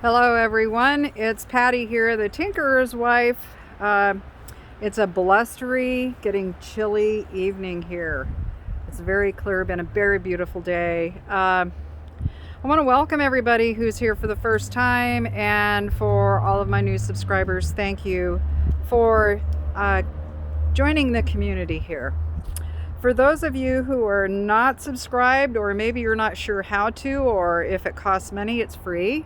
Hello everyone, it's Patty here, the Tinkerer's wife. It's a blustery, getting chilly evening here. It's very clear, been a very beautiful day. I want to welcome everybody who's here for the first time, and for all of my new subscribers, thank you for joining the community here. For those of you who are not subscribed, or maybe you're not sure how to, or if it costs money, it's free.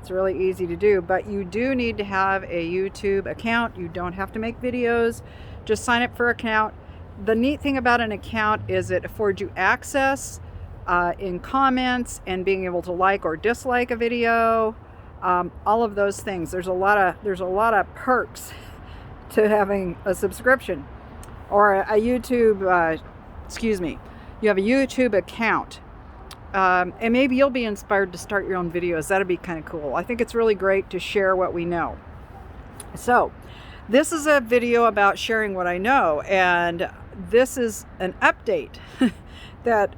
It's really easy to do, but you do need to have a YouTube account. You don't have to make videos, just sign up for an account. The neat thing about an account is it affords you access in comments and being able to like or dislike a video, all of those things. There's a lot of perks to having a subscription or a YouTube, you have a YouTube account. And maybe you'll be inspired to start your own videos. That'd be kind of cool. I think it's really great to share what we know. So this is a video about sharing what I know, and this is an update that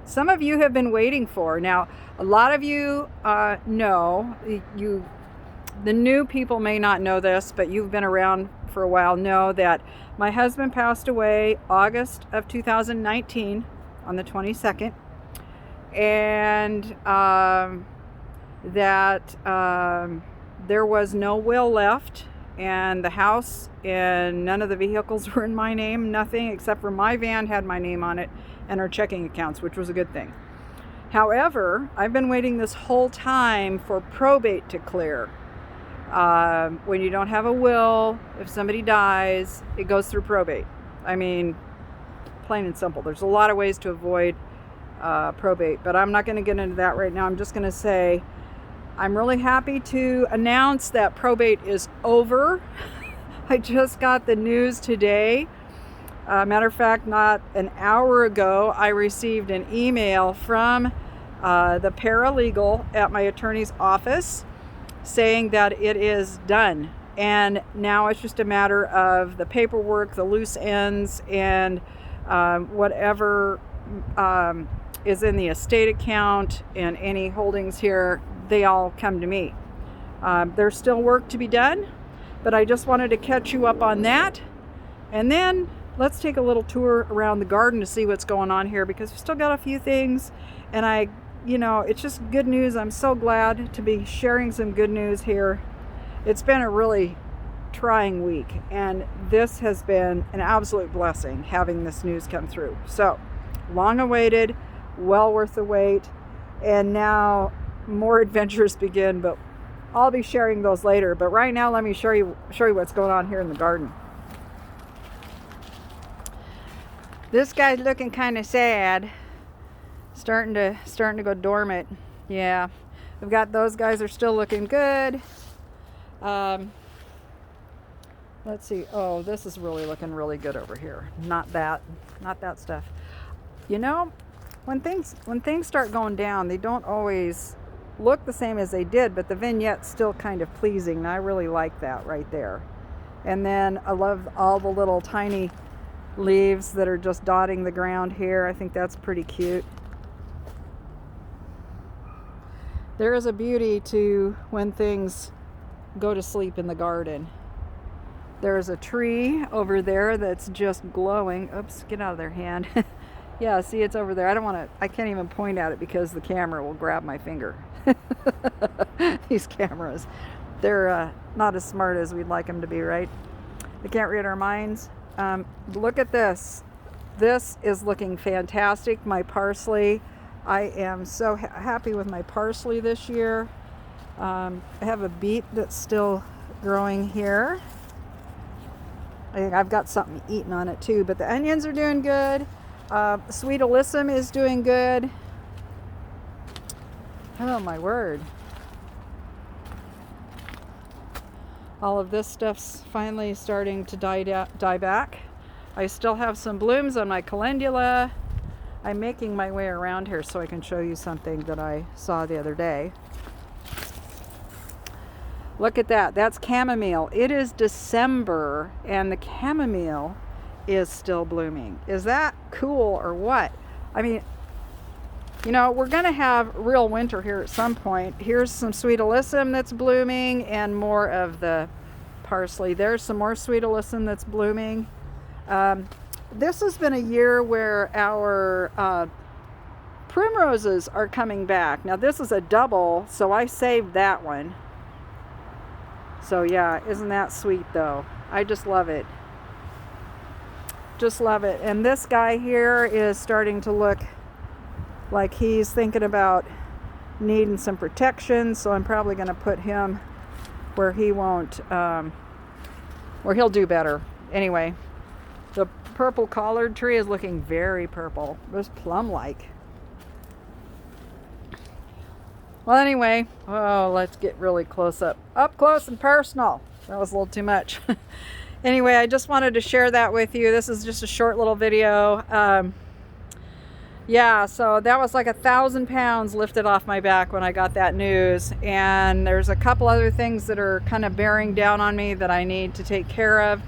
some of you have been waiting for. Now, a lot of you know, the new people may not know this, but you've been around for a while, know that my husband passed away August of 2019 on the 22nd. And that there was no will left, and the house and none of the vehicles were in my name. Nothing except for my van had my name on it and our checking accounts, which was a good thing. However, I've been waiting this whole time for probate to clear. When you don't have a will, if somebody dies, it goes through probate. I mean, plain and simple. There's a lot of ways to avoid probate, but I'm not going to get into that right now. I'm just going to say I'm really happy to announce that probate is over. I just got the news today. Matter of fact, not an hour ago, I received an email from the paralegal at my attorney's office saying that it is done. And now it's just a matter of the paperwork, the loose ends, and whatever is in the estate account and any holdings here, they all come to me. There's still work to be done, but I just wanted to catch you up on that. And then let's take a little tour around the garden to see what's going on here, because we've still got a few things, and it's just good news. I'm so glad to be sharing some good news here. It's been a really trying week, and this has been an absolute blessing having this news come through. So long awaited, well worth the wait, and now more adventures begin, but I'll be sharing those later. But right now, let me show you what's going on here in the garden. This guy's looking kind of sad, starting to go dormant. Yeah, I've got those guys are still looking good. Let's see. Oh, this is really looking really good over here. Not that stuff. When things start going down, they don't always look the same as they did, but the vignette's still kind of pleasing, and I really like that right there. And then I love all the little tiny leaves that are just dotting the ground here. I think that's pretty cute. There is a beauty to when things go to sleep in the garden. There's a tree over there that's just glowing. Oops, get out of their hand. Yeah, see, it's over there. I can't even point at it because the camera will grab my finger. These cameras, they're not as smart as we'd like them to be, right? They can't read our minds. Look at this. This is looking fantastic. My parsley. I am so happy with my parsley this year. I have a beet that's still growing here. I think I've got something eaten on it too, but the onions are doing good. Sweet alyssum is doing good. Oh my word. All of this stuff's finally starting to die back. I still have some blooms on my calendula. I'm making my way around here so I can show you something that I saw the other day. Look at that. That's chamomile. It is December and the chamomile is still blooming. Is that cool or what? I mean, You know, we're going to have real winter here at some point. Here's some sweet alyssum that's blooming and more of the parsley. There's some more sweet alyssum that's blooming. This has been a year where our primroses are coming back. Now this is a double, so I saved that one. So yeah, isn't that sweet though? I just love it. Just love it. And this guy here is starting to look like he's thinking about needing some protection, so I'm probably going to put him where he won't, where he'll do better. Anyway, the purple collard tree is looking very purple. It was plum-like. Well, anyway, oh, let's get really close up close and personal. That was a little too much. Anyway, I just wanted to share that with you. This is just a short little video. Yeah, so that was like 1,000 pounds lifted off my back when I got that news. And there's a couple other things that are kind of bearing down on me that I need to take care of.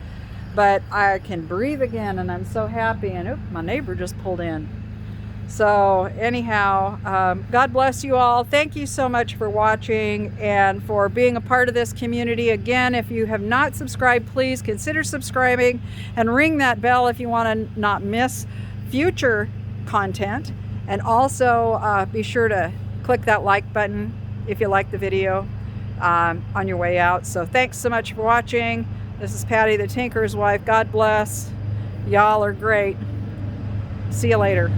But I can breathe again, and I'm so happy. And oop, my neighbor just pulled in. So anyhow, God bless you all. Thank you so much for watching and for being a part of this community. Again, if you have not subscribed, please consider subscribing and ring that bell if you want to not miss future content. And also be sure to click that like button if you like the video on your way out. So thanks so much for watching. This is Patty the Tinker's wife. God bless. Y'all are great. See you later.